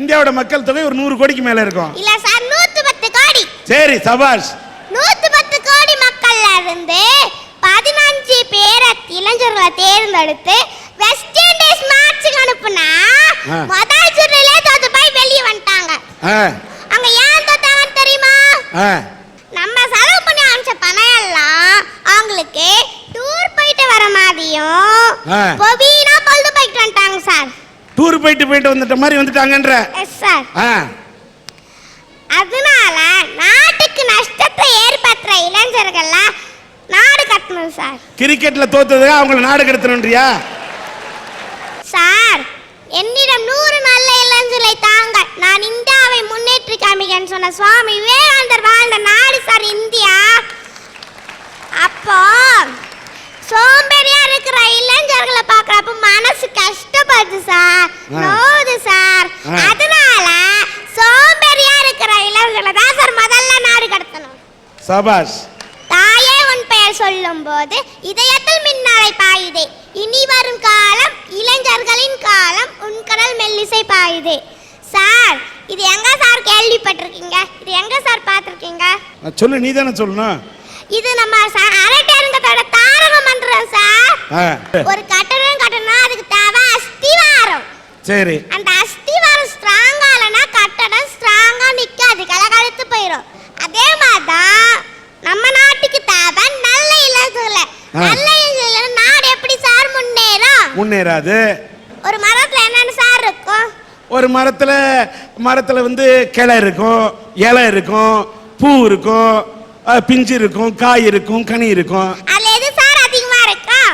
இந்தியாவோட மக்கள் தொகை ஒரு 100 கோடிக்கு மேல இருக்கும். இல்ல சார், 110 கோடி. சரி, சபாஷ். 110 கோடி மக்கள்ல இருந்து 15 பேரை இளைஞர்களை தேர்ந்தெடுத்து வெஸ்ட் இண்டீஸ் மேட்சுக்கு அனுப்புனா முதல் சுற்றுலயே தோத்து போய் வெளியே வந்துட்டாங்க. அங்க ஏன் தோத்தாங்கன்னு தெரியுமா? நம்ம செலவு பண்ணி அனுப்பிச்ச பணம் எல்லாம் அவங்களுக்கு டூர் போயிட்டு வர மாதிரியும் பொபீனா பொழுது போயிட்டு வந்துட்டாங்க சார். டூர் போயிட்டு வந்துட்ட மாதிரி வந்துட்டாங்கன்ற. Yes sir. அதனால நாட்டுக்கு நஷ்டத்தை ஏற்படுத்துற இளைஞர்கள்லாம் நாடு கடத்தணும் சார். கிரிக்கெட்ல தோத்தது அவங்கள நாடு கடத்தணும்ன்றியா? சார், என்னிடம் 100 நல்ல இளைஞர்களை தாங்க, நான் இந்தியாவை முன்னேற்றி காமிக்கன்னு சொன்ன சுவாமி விவேகானந்தர் வாழ்ந்த நாடு சார் இந்தியா. அப்போ சோம்பேறியா இருக்கிற இளைஞர்களை பார்க்கறப்ப மனசு கஷ்டப்படுது சார், நோவுது சார். அதனால சோம்பேறியா இருக்கிற இளைஞர்களை தான் சார் முதல்ல நாடு கடத்தணும். சபாஷ். தாயே உன் பெயர் சொல்லும் போது இதயத்தில் மின்னலை பாயுதே, இனி வரும் காலம் இளைஞர்களின் காலம், உன் கடல் மெல்லிசை பாயுதே. சார், இது எங்க சார் கேள்விப்பட்டிருக்கீங்க? இது எங்க சார் பார்த்திருக்கீங்க? சொல்லு, நீ தானே சொல்லணும். இது நம்ம அரட்டரங்கத்தோட தாரக மந்திரம் சார். ஒரு கட்டடம் கட்டணும், அதுக்கு தேவை அஸ்திவாரம். சரி. அந்த அஸ்திவாரம் ஸ்ட்ராங்கா இல்லனா கட்டடம் ஸ்ட்ராங்கா நிக்காது, கலகலத்து போயிடும். அதே மாதிரிதான் நம்ம நாட்டுக்கு தேவை நல்ல இளைஞர்கள். நல்ல இளைஞர்கள் நாடு எப்படி சார் முன்னேறும்? முன்னேறாது. ஒரு மரத்துல என்னன்னு சார் இருக்கும்? ஒரு மரத்துல வந்து கிளை இருக்கும், இலை இருக்கும், பூ இருக்கும், பிஞ்சு இருக்கும், காய் இருக்கும், கனி இருக்கும். அதுல எது சார் அதிகமா இருக்கும்?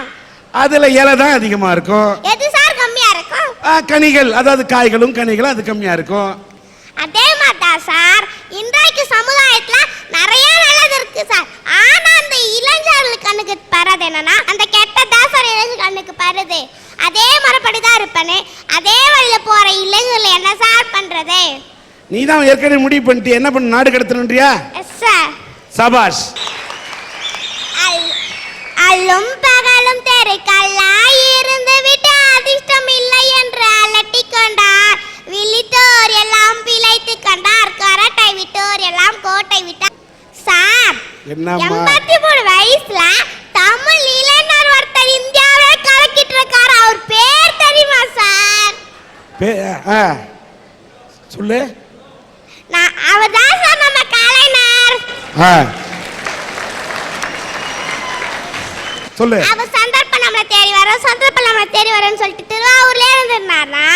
அதுல இலை தான் அதிகமா இருக்கும். எது சார் கம்மியா இருக்கும்? கனிகள், அதாவது காய்களும் கனிகளும் அது கம்மியா இருக்கும். அதே மாதிரி சார் இன்றைக்கு சமுதாயத்துல நிறைய நல்லது இருக்கு சார். ஆனா அந்த இளைஞர்கள் கண்ணுக்கு பரது என்னன்னா அந்த கெட்டதா சார் இளைஞர் கண்ணுக்கு பருது. அதே மரப்படிதான் இருப்பனே, அதே வழியில போற இளைஞர்கள் என்ன சார் பண்றது? நீ தான் ஏற்கனவே முடிவு பண்ணிட்டு என்ன பண்ண நாடு கடத்தணும்ன்றியா? Yes sir. சபாஷ். அல்லும் பகலும் தெருக்கல்லாய் இருந்து விட்டு அதிர்ஷ்டம் இல்லை என்று அலட்டி கொண்டார். விழித்தோர் எல்லாம் பிழைத்து கண்டார், கரட்டை விட்டோர் எல்லாம் கோட்டை விட்டார். சார், 83 வயசுல தமிழ் இளைஞர் ஒருத்தர் இந்தியாவே கலக்கிட்டு இருக்காரு. அவர் பேர் தெரியுமா சார்? சொல்லு. அவர் தான் சார் நம்ம கலைஞர். சொல்லு. அவர் சந்தர்ப்பம் நம்மளை தேடி வரோம், சந்தர்ப்பம் நம்மளை தேடி வரோன்னு சொல்லிட்டு திருவாரூர்ல இருந்திருந்தாருன்னா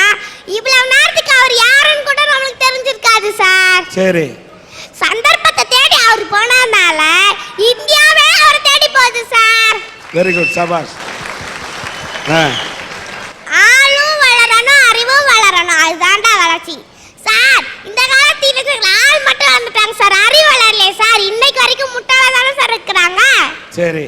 இவ்வளவு நேரத்துக்கு அவர் யாருன்னு கூட நம்மளுக்கு தெரிஞ்சிருக்காது சார். சரி. சந்தர்ப்பத்தை தேடி அவர் போனதுனால இந்தியாவே அவர் தேடி போகுது சார். வெரி குட், சபாஷ். ஆளும் வளரணும், அறிவும் வளரணும், அதுதான்டா வளர்ச்சி சார். இந்த காலத்தில் ஆள் மட்டும் வந்துட்டாங்க சார், அறிவு வளரலையே சார். இன்னைக்கு வரைக்கும் முட்டாளா தானே சார் இருக்கிறாங்க. சரி.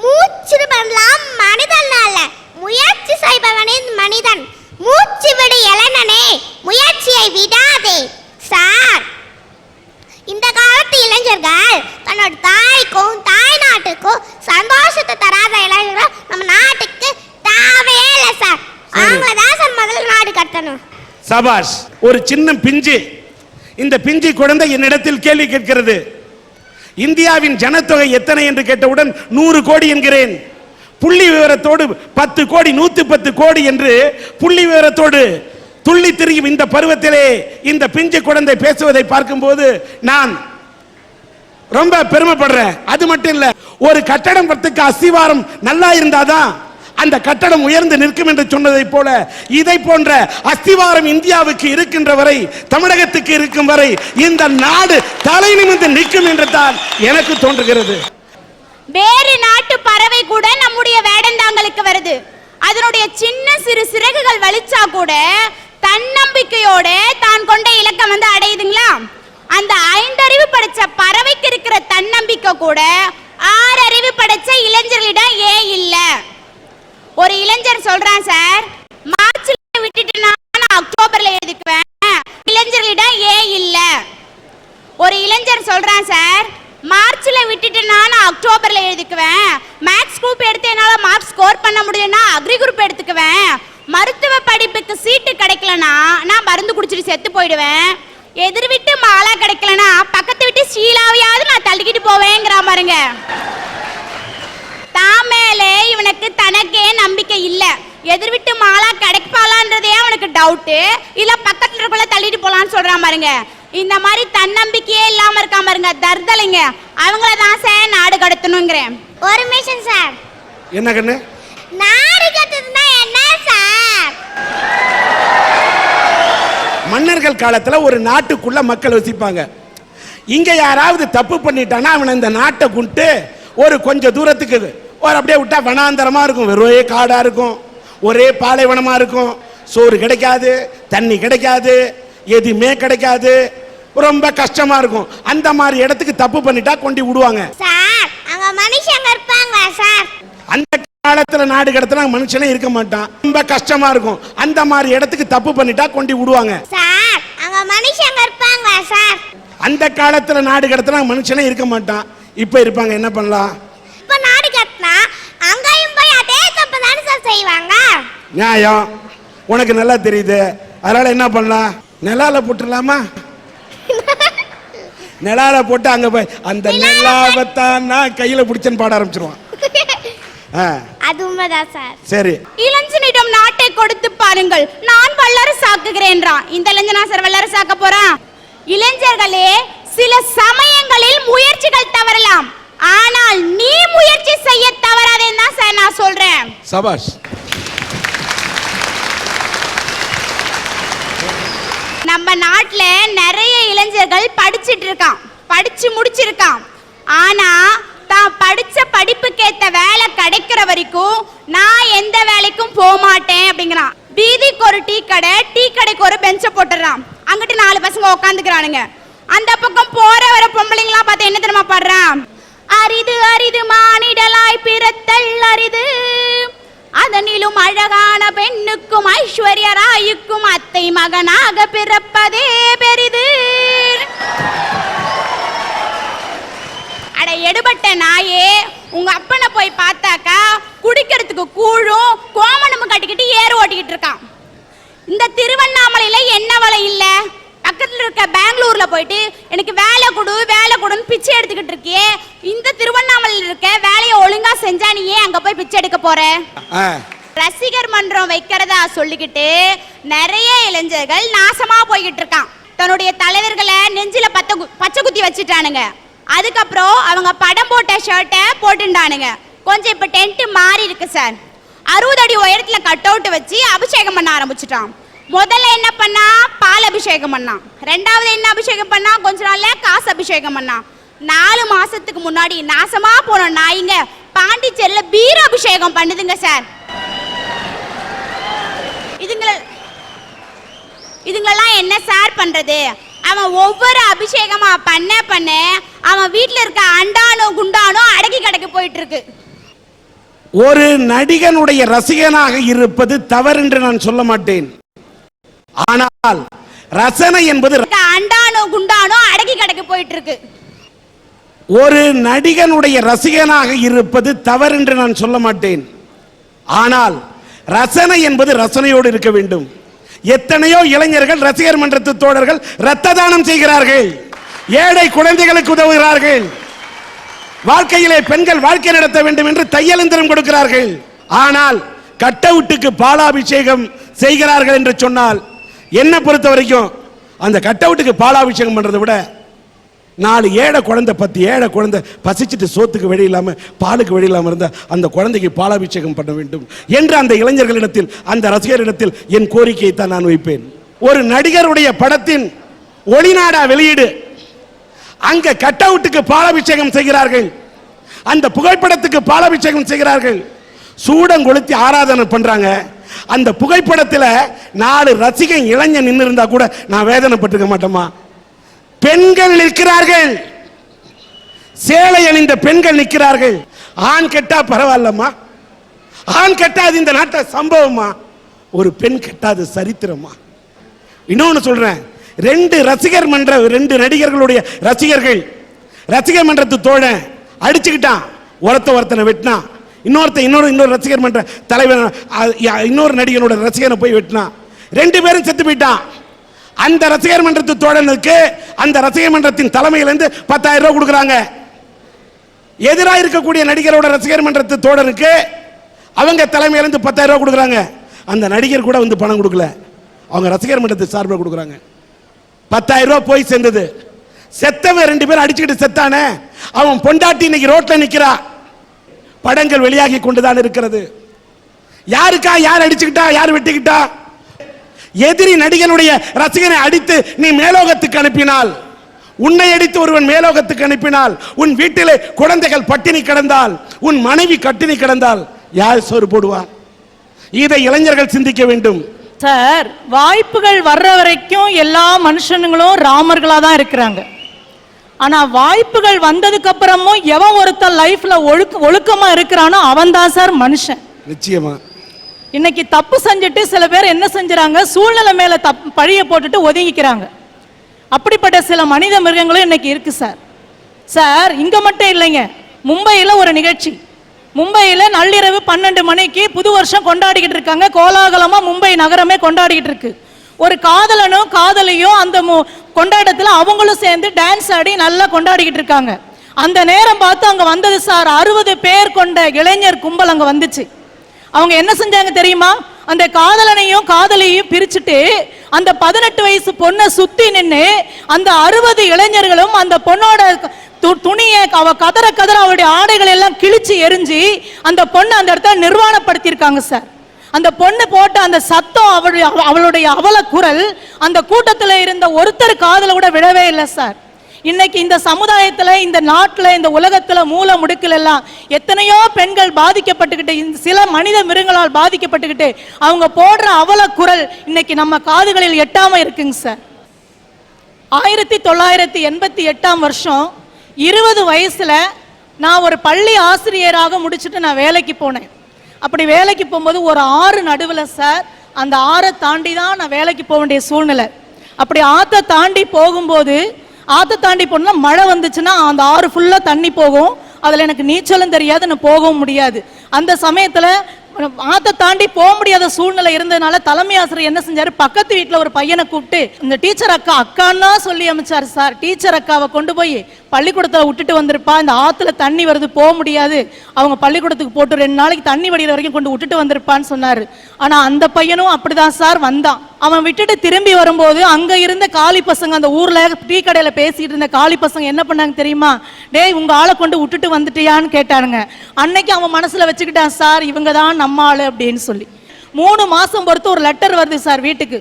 மூச்சு பண்ணலாம் மனிதன் அல்ல, முயற்சி செய்பவனே மனிதன். மூச்சு விடு இளைஞனே, முயற்சியை விடாதே சார். இந்த காலத்து இளைஞர்கள் தன்னோட தாய்க்கும் தாய் நாட்டுக்கும் சந்தோஷத்தை தராத இளைஞர்கள் நம்ம நாட்டுக்கு தேவையே இல்லை சார். அவங்க தான் சார் முதல்ல நாடு கட்டணும். சபாஷ். ஒரு சின்ன பிஞ்சு, இந்த பிஞ்சு குழந்தை என்னிடத்தில் கேள்வி கேட்கிறது. இந்தியாவின் ஜனத்தொகை எத்தனை என்று கேட்டவுடன் 100 கோடி என்கிறேன். புள்ளி விவரத்தோடு 10 கோடி 110 கோடி என்று புள்ளி விவரத்தோடு துள்ளி திரியும் இந்த பருவத்திலே இந்த பிஞ்சு குழந்தை பேசுவதை பார்க்கும்போது நான் ரொம்ப பெருமைப்படுறேன். அது மட்டும் இல்ல, ஒரு கட்டடம் கட்டுறதுக்கு அஸ்திவாரம் நல்லா இருந்தாதான் அந்த கட்டடம் உயர்ந்து நிற்கும் என்று சொன்னதை போல இதை போன்ற அஸ்திவாரம் இந்தியாவுக்கு இருக்கின்ற வரை, தமிழகத்துக்கு இருக்கும் வரை இந்த நாடு தலை நிமிர்ந்து நிற்கும் என்று தான் எனக்கு தோன்றுகிறது. வேறு நாட்டு பறவை கூட நம்முடைய வேடந்தாங்களுக்கு வருது. அதனுடைய சின்ன சிறு சிறகுகள் வலிச்சா கூட தன்னம்பிக்கையோட தான் கொண்ட இலக்கம் அடையுதுங்களா? அந்த 5 அறிவு படைச்ச பறவைக்கு இருக்கிற தன்னம்பிக்கை கூட 6 அறிவு படைச்ச இளைஞர்களிடம் ஏன் இல்ல? ஒரு இளைஞர் சொல்றான் சார், மார்ச்ல விட்டுட்டு நான் அக்டோபர்ல எழுதிக்குவேன், இளைஞர்களிடம் ஏன் இல்ல? ஒரு இளைஞர் சொல்றான் சார், மார்ச்ல விட்டுட்டு நான் அக்டோபர்ல எழுதிக்குவேன், மேத்ஸ் குரூப் எடுத்து என்னால மார்க் ஸ்கோர் பண்ண முடியும்னா அக்ரி குரூப் எடுத்துக்குவேன், மருத்துவ படிப்புக்கு சீட்டு கிடைக்கலனா நான் மருந்து குடிச்சிட்டு செத்து போயிடுவேன். எதிர் வீட்டு மாலா கிடைக்கலனா பக்கத்து வீட்டு ஷீலாவையாவது நான் தள்ளிக்கிட்டு போவேங்கிற பாருங்க. தாமேலே இவனுக்கு தனக்கே நம்பிக்கை இல்ல. எதிர் வீட்டு மாலா கிடைப்பாளான்றதே அவனுக்கு டவுட். இல்ல பக்கத்துல இருக்கல தள்ளிட்டு போலான்னு சொல்றான் பாருங்க. இந்த மாதிரி தன்னம்பிக்கையே இல்லாம இருக்காம பாருங்க தர்தலைங்க. அவங்கள தான் சார் நாடு கடத்தணுங்கிறேன். ஒரு நிமிஷம் சார். என்ன கண்ணு? நாடு கடத்துனா என்ன சார்? மன்னர்கள் காலத்துல ஒரு நாட்டுக்குள்ள மக்கள் வசிப்பாங்க. இங்க யாராவது தப்பு பண்ணிட்டானா அவன் இந்த நாட்டை கொண்டு ஒரு கொஞ்சம் தூரத்துக்கு ஒரு அப்படியே விட்டா வனாந்தரமா இருக்கும். வெறும் காடா இருக்கும், ஒரே பாலைவனமா இருக்கும். சோறு கிடைக்காது, தண்ணி கிடைக்காது, எதுவுமே கிடைக்காது, ரொம்ப கஷ்டமா இருக்கும். அந்த மாதிரி இடத்துக்கு தப்பு பண்ணிட்டா கொண்டு விடுவாங்க சார். அங்க மனுஷங்க இருப்பாங்க சார். அந்த காலத்துல நாடு கடத்தினா மனுஷனே இருக்க மாட்டான், ரொம்ப கஷ்டமா இருக்கும். அந்த மாதிரி இடத்துக்கு தப்பு பண்ணிட்டா கொண்டு விடுவாங்க சார். அங்க மனுஷங்க இருப்பாங்க சார். அந்த காலத்துல நாடு கடத்தினா மனுஷனே இருக்க மாட்டான், இப்ப இருப்பாங்க. என்ன பண்ணலாம்? இப்ப நாடு கடத்தினா அங்கேயும் போய் அதே தப்பு தானே சார் செய்வாங்க. நியாயம் உனக்கு நல்லா தெரியுது. அதனால என்ன பண்ணலாம்? நிலால போட்டுடலாமா? நிலால போட்டு அங்க போய் அந்த நிலாவத்தான் நான் கையில பிடிச்சேன்னு பாட ஆரம்பிச்சிருவான். அது உண்மைதான் சார். சரி. இளைஞனிடம் நாட்டை கொடுத்து பாருங்கள், நான் வல்லரசாக்குகிறேன்றான். இந்த இளைஞனா சார் வல்லரசாக்க போறான்? இளைஞர்களே, சில சமயங்களில் முயற்சிகள் தவறலாம், ஆனால் நீ முயற்சி செய்ய தவறாதேன்னு தான் சார் நான் சொல்றேன். சபாஷ். நம்ம நாட்டுல நிறைய இளைஞர்கள் படிச்சிட்டு இருக்கான், படிச்சு முடிச்சிருக்கான். ஆனா தான் படிச்ச படிப்புக்கேத்த வேலை கிடைக்கிற வரைக்கும் நான் எந்த வேலைக்கும் போக மாட்டேன் அப்படிங்கிறான். வீதிக்கு ஒரு டீ கடை, டீ கடைக்கு ஒரு பெஞ்ச போட்டுறான். அங்கிட்டு 4 பசங்க உட்காந்துக்கிறானுங்க. அந்த பக்கம் போற வர பொம்பளைங்களா பார்த்து என்ன தெரியுமா பாடுறான்? அரிது அரிது மானிடலாய் பிறத்தல் அரிது, அதனிலும் அழகான பெண்ணுக்கும் ஐஸ்வர்ய ராயுக்கும் அத்தை மகனாக பிறப்பதே பெரிது. அட எடுபட்ட நாயே, உங்க அப்பனை போய் பார்த்தாக்கா குடிக்கிறதுக்கு கூழும் கோமணமும் கட்டிக்கிட்டு ஏறு ஓட்டிக்கிட்டு இருக்கான். இந்த திருவண்ணாமலையில என்ன வலை இல்ல? பக்கத்துல இருக்க பெங்களூர்ல போயிட்டு எனக்கு வேலை கொடு வேலை கொடுன்னு பிச்சை எடுத்துக்கிட்டு இருக்கியே. இந்த திருவண்ணாமலையில் இருக்க வேலையை ஒழுங்கா செஞ்சா நீ ஏன் அங்க போய் பிச்சை எடுக்க போற? ரசிகர் மன்றம் வைக்கிறதா சொல்லிக்கிட்டு நிறைய இளைஞர்கள் நாசமா போய்கிட்டு இருக்கான். தன்னுடைய தலைவர்களை நெஞ்சில பச்சை குத்தி வச்சுட்டானுங்க. அதுக்கப்புறம் அவங்க படம் போட்ட ஷர்ட்டை போட்டுட்டானுங்க. கொஞ்சம் இப்ப டென்ட் மாறி இருக்கு சார். 60 அடி உயரத்துல கட் அவுட் வச்சு அபிஷேகம் பண்ண ஆரம்பிச்சுட்டான். முதல்ல என்ன பண்ணா? பால் அபிஷேகம் பண்ணான். ரெண்டாவது என்ன அபிஷேகம் பண்ணா? கொஞ்ச நாள்ல காசு அபிஷேகம் பண்ணான். 4 மாசத்துக்கு முன்னாடி நாசமா போன நாய்ங்க பாண்டிச்சேரியில பீர அபிஷேகம் பண்ணுதுங்க சார். இதுங்களெல்லாம் என்ன சார் பண்றது? அவன் ஒவ்வொரு அபிஷேகமா பண்ண பண்ண அவன் வீட்டுல இருக்க அண்டானோ குண்டானோ அடக்கி கடக்கு போயிட்டு இருக்கு. ஒரு நடிகனுடைய ரசிகனாக இருப்பது தவறு என்று நான் சொல்ல மாட்டேன். ஆனால் ரசனை என்பது அண்டானோ குண்டானோ அடக்கி கடக்கு போயிட்டு இருக்கு. ஒரு நடிகனுடைய ரசிகனாக இருப்பது தவறு என்று நான் சொல்ல மாட்டேன். ஆனால் ரசனை என்பது ரசனையோடு இருக்க வேண்டும். எத்தனையோ இளைஞர்கள் ரசிகர் மன்றத்து தோழர்கள் இரத்த தானம் செய்கிறார்கள், ஏழை குழந்தைகளுக்கு உதவுகிறார்கள், வாழ்க்கையிலே பெண்கள் வாழ்க்கை நடத்த வேண்டும் என்று தையலந்திரம் கொடுக்கிறார்கள். ஆனால் கட் அவுட்டுக்கு பாலாபிஷேகம் செய்கிறார்கள் என்று சொன்னால் என்ன பொறுத்த வரைக்கும் அந்த கட் அவுட்டுக்கு பாலாபிஷேகம் பண்றதை விட 4 ஏழை குழந்தை 10 ஏழை குழந்தை பசிச்சுட்டு சோத்துக்கு வழி இல்லாம பாலுக்கு வழி இல்லாம இருந்த அந்த குழந்தைக்கு பாலாபிஷேகம் பண்ண வேண்டும் என்று அந்த இளைஞர்களிடத்தில் அந்த ரசிகரிடத்தில் என் கோரிக்கையை தான் நான் வைப்பேன். ஒரு நடிகருடைய படத்தின் ஒளிநாடா வெளியீடு, அங்க கட் அவுட்டுக்கு பாலாபிஷேகம் செய்கிறார்கள், அந்த புகைப்படத்துக்கு பாலாபிஷேகம் செய்கிறார்கள், சூடம் கொளுத்தி ஆராதனை பண்றாங்க. அந்த புகைப்படத்தில் 4 ரசிகன் இளைஞன் நின்று இருந்தா கூட நான் வேதனைப்பட்டிருக்க மாட்டோமா? பெண்கள் நிற்கிறார்கள், சேலை அணிந்த பெண்கள் நிற்கிறார்கள். ஆண் கெட்டா பரவாயில்லம்மா, ஆண் கெட்டாது இந்த நாட்டை சம்பவமா, ஒரு பெண் கெட்டாது சரித்திரமா. இன்னொன்னு சொல்றேன், 2 ரசிகர் மன்ற 2 நடிகர்களுடைய ரசிகர்கள் ரசிகர் மன்றத்து தோழன் அடிச்சுக்கிட்டான், ஒருத்தனை வெட்டினான். இன்னொரு ரசிகர் மன்ற தலைவர் இன்னொரு நடிகனோட ரசிகனை போய் வெட்டினான். 2 பேரும் செத்து போயிட்டான். அந்த ரசிகர் மன்றத்து தோழனுக்கு அந்த ரசிகர் மன்றத்தின் தலைமையிலிருந்து 10,000 ரூபாய் கொடுக்குறாங்க. எதிராக இருக்கக்கூடிய நடிகரோட ரசிகர் மன்றத்து தோழனுக்கு அவங்க தலைமையிலிருந்து 10,000 ரூபாய் கொடுக்குறாங்க. அந்த நடிகர் கூட வந்து பணம் கொடுக்கல, அவங்க ரசிகர் மன்றத்து சார்பில் கொடுக்குறாங்க. 10,000 ரூபாய் போய் சேர்ந்தது. செத்தவன் 2 பேரும் அடிச்சுக்கிட்டு செத்தானே, அவன் பொண்டாட்டி இன்னைக்கு ரோட்ல நிக்கிறா. படங்கள் வெளியாகி கொண்டுதான் இருக்கிறது. யாருக்கா யார் அடிச்சுக்கிட்டா, யார் வெட்டிக்கிட்டா? எதிரி நடிகனுடைய ரசிகனை அடித்து நீ மேலோகத்துக்கு அனுப்பினால், உன்னை அடித்து ஒருவன் மேலோகத்துக்கு அனுப்பினால், உன் வீட்டிலே குழந்தைகள் பட்டினி கிடந்தால், உன் மனைவி கட்டினி கிடந்தால் யார் சோறு போடுவார்? இதை இளைஞர்கள் சிந்திக்க வேண்டும். சார், வாய்ப்புகள் வர்ற வரைக்கும் எல்லா மனுஷனுங்களும் ராமர்களா தான் இருக்கிறாங்க. ஆனா வாய்ப்புகள் வந்ததுக்கு அப்புறமும் எவன் ஒருத்தன் லைஃப்ல ஒழுக்கமா இருக்கிறானோ அவன் தான் சார் மனுஷன். நிச்சயமா. இன்னைக்கு தப்பு செஞ்சுட்டு சில பேர் என்ன செஞ்சுறாங்க, சூழ்நிலை மேல பழிய போட்டுட்டு ஒதுங்கிக்கிறாங்க. அப்படிப்பட்ட சில மனித மிருகங்களும் இன்னைக்கு இருக்கு சார். சார், இங்க மட்டும் இல்லைங்க, மும்பையில் ஒரு நிகழ்ச்சி. மும்பையில் நள்ளிரவு 12 மணிக்கு புது வருஷம் கொண்டாடிக்கிட்டு இருக்காங்க. கோலாகலமா மும்பை நகரமே கொண்டாடிக்கிட்டு இருக்கு. ஒரு காதலனும் காதலியும் அந்த கொண்டாட்டத்தில் அவங்களும் சேர்ந்து டான்ஸ் ஆடி நல்லா கொண்டாடிக்கிட்டு இருக்காங்க. அந்த நேரம் பார்த்து அங்க வந்தது சார் 60 பேர் கொண்ட இளைஞர் கும்பல் அங்க வந்துச்சு. அவங்க என்ன செஞ்சாங்க தெரியுமா? அந்த காதலனையும் காதலியையும் பிரிச்சுட்டு அந்த 18 வயசு பொண்ணை சுத்தி நின்று அந்த 60 இளைஞர்களும் அந்த பொண்ணோட துணியை அவ கதற அவளுடைய ஆடைகள் எல்லாம் கிழிச்சு எரிஞ்சு அந்த பொண்ணை அந்த இடத்துல நிர்வாணப்படுத்தியிருக்காங்க சார். அந்த பொண்ணு போட்ட அந்த சத்தம், அவளுடைய அவல குரல் அந்த கூட்டத்தில் இருந்த ஒருத்தர் காதல கூட விழவே இல்லை சார். இன்னைக்கு இந்த சமுதாயத்துல, இந்த நாட்டுல, இந்த உலகத்துல மூல முடுக்கல் எல்லாம் எத்தனையோ பெண்கள் பாதிக்கப்பட்டுக்கிட்டு, சில மனித மிருகங்களால் பாதிக்கப்பட்டுக்கிட்டு அவங்க போடுற அவல குரல் இன்னைக்கு நம்ம காதுகளில் எட்டாம இருக்குங்க சார். 1988 வருஷம் 20 வயசுல நான் ஒரு பள்ளி ஆசிரியராக முடிச்சுட்டு நான் வேலைக்கு போனேன். அப்படி வேலைக்கு போகும்போது ஒரு ஆறு நடுவில் சார், அந்த ஆறை தாண்டி தான் நான் வேலைக்கு போக வேண்டிய சூழ்நிலை. அப்படி ஆற்றை தாண்டி போகும்போது, ஆற்றை தாண்டி போனால் மழை வந்துச்சுன்னா அந்த ஆறு ஃபுல்லாக தண்ணி போகும். அதில் எனக்கு நீச்சலும் தெரியாது, நான் போகவும் முடியாது. அந்த சமயத்தில் ஆற்றை தாண்டி போக முடியாத சூழ்நிலை இருந்ததுனால தலைமை ஆசிரியர் என்ன செஞ்சாரு, பக்கத்து வீட்டில் ஒரு பையனை கூப்பிட்டு இந்த டீச்சர் அக்கா அக்கான்னா சொல்லி அமைச்சார் சார். டீச்சர் அக்காவை கொண்டு போய் பள்ளிக்கூடத்தில் விட்டுட்டு வந்திருப்பா, இந்த ஆற்றுல தண்ணி வருது போக முடியாது, அவங்க பள்ளிக்கூடத்துக்கு போட்டு 2 நாளைக்கு தண்ணி வடிகிற வரைக்கும் கொண்டு விட்டுட்டு வந்திருப்பான்னு சொன்னார். ஆனால் அந்த பையனும் அப்படிதான் சார் வந்தான். அவன் விட்டுட்டு திரும்பி வரும்போது அங்கே இருந்த காலி பசங்க, அந்த ஊரில் டீ கடையில் பேசிட்டு இருந்த காலி பசங்க என்ன பண்ணாங்க தெரியுமா? டேய், உங்கள் ஆளை கொண்டு விட்டுட்டு வந்துட்டியான்னு கேட்டானுங்க. அன்னைக்கு அவன் மனசில் வச்சுக்கிட்டான் சார், இவங்க தான் நம்ம ஆளு அப்படின்னு சொல்லி. 3 மாதம் பொறுத்து ஒரு லெட்டர் வருது சார் வீட்டுக்கு.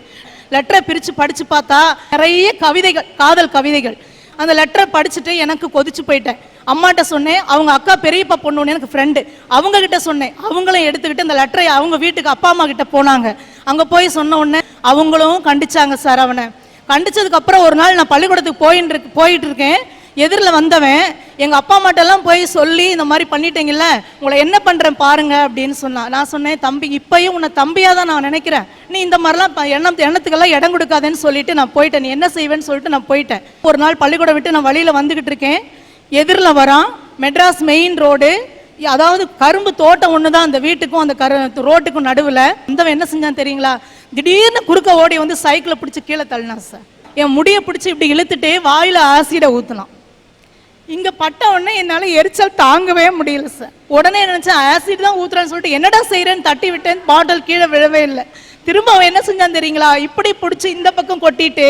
லெட்டரை பிரித்து படித்து பார்த்தா நிறைய கவிதைகள், காதல் கவிதைகள். அந்த லெட்டரை படிச்சுட்டு எனக்கு கொதிச்சு போயிட்டேன். அம்மாட்ட சொன்னேன், அவங்க அக்கா பெரியப்பா பொண்ணு எனக்கு ஃப்ரெண்டு, அவங்க கிட்ட சொன்னேன். அவங்களும் எடுத்துக்கிட்டு அந்த லெட்டரை அவங்க வீட்டுக்கு அப்பா அம்மா கிட்ட போனாங்க. அங்கே போய் சொன்ன உடனே அவங்களும் கண்டிச்சாங்க சார். அவனை கண்டிச்சதுக்கு அப்புறம் ஒரு நாள் நான் பள்ளிக்கூடத்துக்கு போயிட்டு இருக்கேன். எதிரில் வந்தவன் எங்கள் அப்பா அம்மாட்டெல்லாம் போய் சொல்லி இந்த மாதிரி பண்ணிட்டீங்கல்ல, உங்களை என்ன பண்ணுறேன் பாருங்க அப்படின்னு சொன்னான். நான் சொன்னேன், தம்பி இப்பயும் உன்னை தம்பியாக தான் நான் நினைக்கிறேன், நீ இந்த மாதிரிலாம் எண்ணத்துக்கெல்லாம் இடம் கொடுக்காதேன்னு சொல்லிட்டு நான் போயிட்டேன். நீ என்ன செய்வேன்னு சொல்லிட்டு நான் போயிட்டேன். ஒரு நாள் பள்ளிக்கூடம் விட்டு நான் வழியில் வந்துக்கிட்டு இருக்கேன். எதிரில் வரான், மெட்ராஸ் மெயின் ரோடு, அதாவது கரும்பு தோட்டம் ஒன்று தான் அந்த வீட்டுக்கும் அந்த ரோட்டுக்கும் நடுவில். வந்தவன் என்ன செஞ்சான் தெரியுங்களா? திடீர்னு குறுக்க ஓடி வந்து சைக்கிளை பிடிச்சி கீழே தள்ளினான் சார். என் முடியை பிடிச்சி இப்படி இழுத்துட்டு வாயில் ஆசிடை ஊற்றினான். இங்கே பட்ட உடனே என்னால் எரிச்சல் தாங்கவே முடியல சார். உடனே நினச்சேன் ஆசிட் தான் ஊற்றுறான்னு சொல்லிட்டு என்னடா செய்கிறேன்னு தட்டி விட்டேன். பாட்டில் கீழே விழவே இல்லை. திரும்ப அவன் என்ன செஞ்சான் தெரியுங்களா? இப்படி பிடிச்சி இந்த பக்கம் கொட்டிட்டு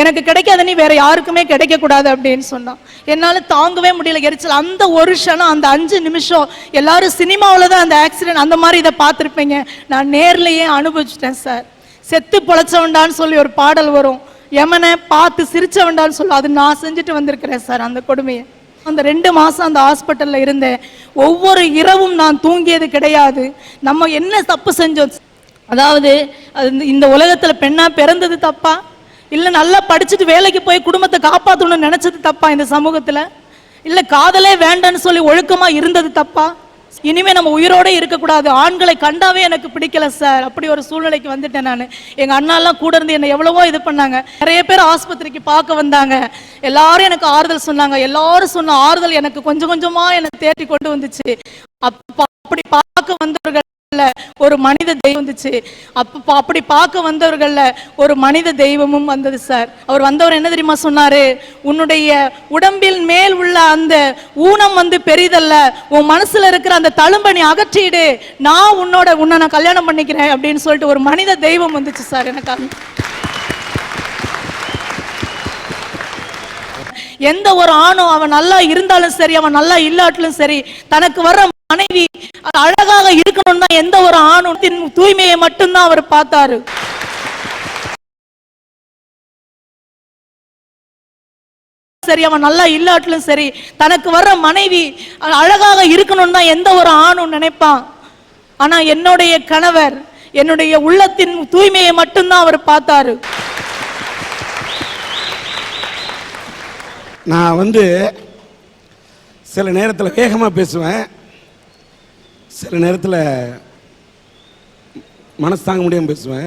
எனக்கு கிடைக்காத நீ வேற யாருக்குமே கிடைக்கக்கூடாது அப்படின்னு சொன்னான். என்னால் தாங்கவே முடியல எரிச்சல். அந்த ஒரு க்ஷணம், அந்த 5 நிமிஷம், எல்லாரும் சினிமாவில் தான் அந்த ஆக்சிடென்ட் அந்த மாதிரி இதை பார்த்துருப்பீங்க, நான் நேர்லையே அனுபவிச்சிட்டேன் சார். செத்து பொழைச்சவண்டான்னு சொல்லி ஒரு பாடல் வரும், எமனை பார்த்து சிரிச்சவண்டான்னு சொல்லி, அது நான் செஞ்சுட்டு வந்திருக்கிறேன் சார் அந்த கொடுமையை. அந்த 2 மாதம் அந்த ஹாஸ்பிட்டலில் இருந்தேன். ஒவ்வொரு இரவும் நான் தூங்கியது கிடையாது. நம்ம என்ன தப்பு செஞ்சோம்? அதாவது இந்த உலகத்தில் பெண்ணாக பிறந்தது தப்பா, இல்லை நல்லா படிச்சுட்டு வேலைக்கு போய் குடும்பத்தை காப்பாற்றணும்னு நினச்சது தப்பா இந்த சமூகத்தில்? இல்லை காதலே வேண்டான்னு சொல்லி ஒழுக்கமாக இருந்தது தப்பா? இனிமே நம்ம உயிரோட இருக்கக்கூடாது, ஆண்களை கண்டாவே எனக்கு பிடிக்கல சார். அப்படி ஒரு சூழ்நிலைக்கு வந்துட்டேன் நான். எங்கள் அண்ணாலாம் கூட இருந்து என்னை எவ்வளவோ இது பண்ணாங்க. நிறைய பேர் ஆஸ்பத்திரிக்கு பார்க்க வந்தாங்க, எல்லாரும் எனக்கு ஆறுதல் சொன்னாங்க. எல்லாரும் சொன்ன ஆறுதல் எனக்கு கொஞ்சம் கொஞ்சமாக என்னை தேடி கொண்டு வந்துச்சு. அப்பா அப்படி பார்க்க வந்தவர்கள் ஒரு மனித தெய்வம் வந்துச்சு. அப்படி பார்க்க வந்தவர்கள்ல ஒரு மனித தெய்வமும் வந்தது சார். அவர் வந்தவர் என்ன தெரியுமா சொன்னாரு? உன்னுடைய உடம்பில் மேல் உள்ள அந்த ஊனம் பெரிதல்ல, உன் மனசுல இருக்கிற அந்த தழும்பை நீ அகற்றிடு, நான் உன்னை நான் கல்யாணம் பண்ணிக்கிறேன் அப்படின்னு சொல்லிட்டு ஒரு மனித தெய்வம் வந்துச்சு சார் எனக்கு. எந்த ஒரு ஆணும் அவன் நல்லா இருந்தாலும் சரி, அவன் நல்லா இல்லாட்டிலும் சரி, தனக்கு வர்ற மனைவி அழகாக இருக்கணும் தான் எந்த ஒரு ஆணும் தூய்மையை மட்டும்தான் அவர் பார்த்தாரு. சரி, அவன் நல்லா இல்லாட்டிலும் சரி, தனக்கு வர்ற மனைவி அழகாக இருக்கணும் தான் எந்த ஒரு ஆணும் நினைப்பான். ஆனா என்னுடைய கணவர் என்னுடைய உள்ளத்தின் தூய்மையை மட்டும்தான் அவர் பார்த்தாரு. நான் சில நேரத்தில் வேகமாக பேசுவேன், சில நேரத்தில் மனசு தாங்க முடியாமல் பேசுவேன்.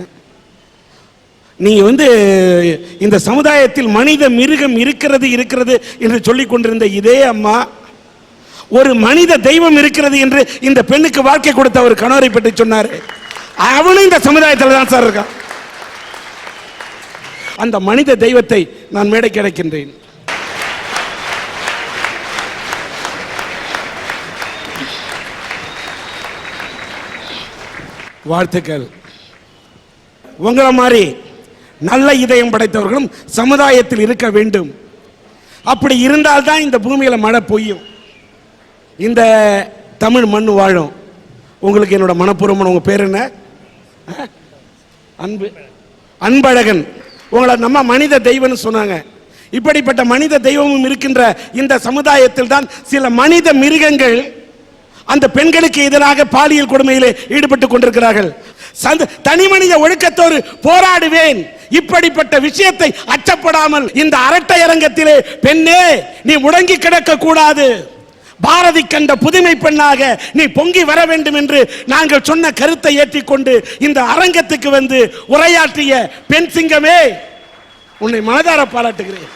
நீங்கள் இந்த சமுதாயத்தில் மனித மிருகம் இருக்கிறது என்று சொல்லிக் கொண்டிருந்த இதே அம்மா ஒரு மனித தெய்வம் இருக்கிறது என்று இந்த பெண்ணுக்கு வாழ்க்கை கொடுத்த ஒரு கணவரை பற்றி சொன்னார். அவனும் இந்த சமுதாயத்தில் தான் சார் இருக்கான். அந்த மனித தெய்வத்தை நான் மேடைக்கு அழைக்கின்றேன். வாழ்த்துக்கள். உங்களை மாதிரி நல்ல இதயம் படைத்தவர்களும் சமுதாயத்தில் இருக்க வேண்டும். அப்படி இருந்தால்தான் இந்த பூமியில மழை பொய்யும், இந்த தமிழ் மண் வாழும். உங்களுக்கு என்னோட மனப்பூர்வமான, உங்க பேர் என்ன? அன்பழகன். உங்களை நம்ம மனித தெய்வம்னு சொன்னாங்க. இப்படிப்பட்ட மனித தெய்வமும் இருக்கின்ற இந்த சமுதாயத்தில் தான் சில மனித மிருகங்கள் அந்த பெண்களுக்கு எதிராக பாலியல் கொடுமையிலே ஈடுபட்டுக் கொண்டிருக்கிறார்கள். தனி மனித ஒழுக்கத்தோடு போராடுவேன். இப்படிப்பட்ட விஷயத்தை அச்சப்படாமல் இந்த அரட்டை அரங்கத்திலே பெண்ணே நீ முடங்கி கிடக்க கூடாது, பாரதி கண்ட புதுமை பெண்ணாக நீ பொங்கி வர வேண்டும் என்று நாங்கள் சொன்ன கருத்தை ஏற்றிக்கொண்டு இந்த அரங்கத்துக்கு உரையாற்றிய பெண் சிங்கமே, உன்னை மனதார பாராட்டுகிறேன்.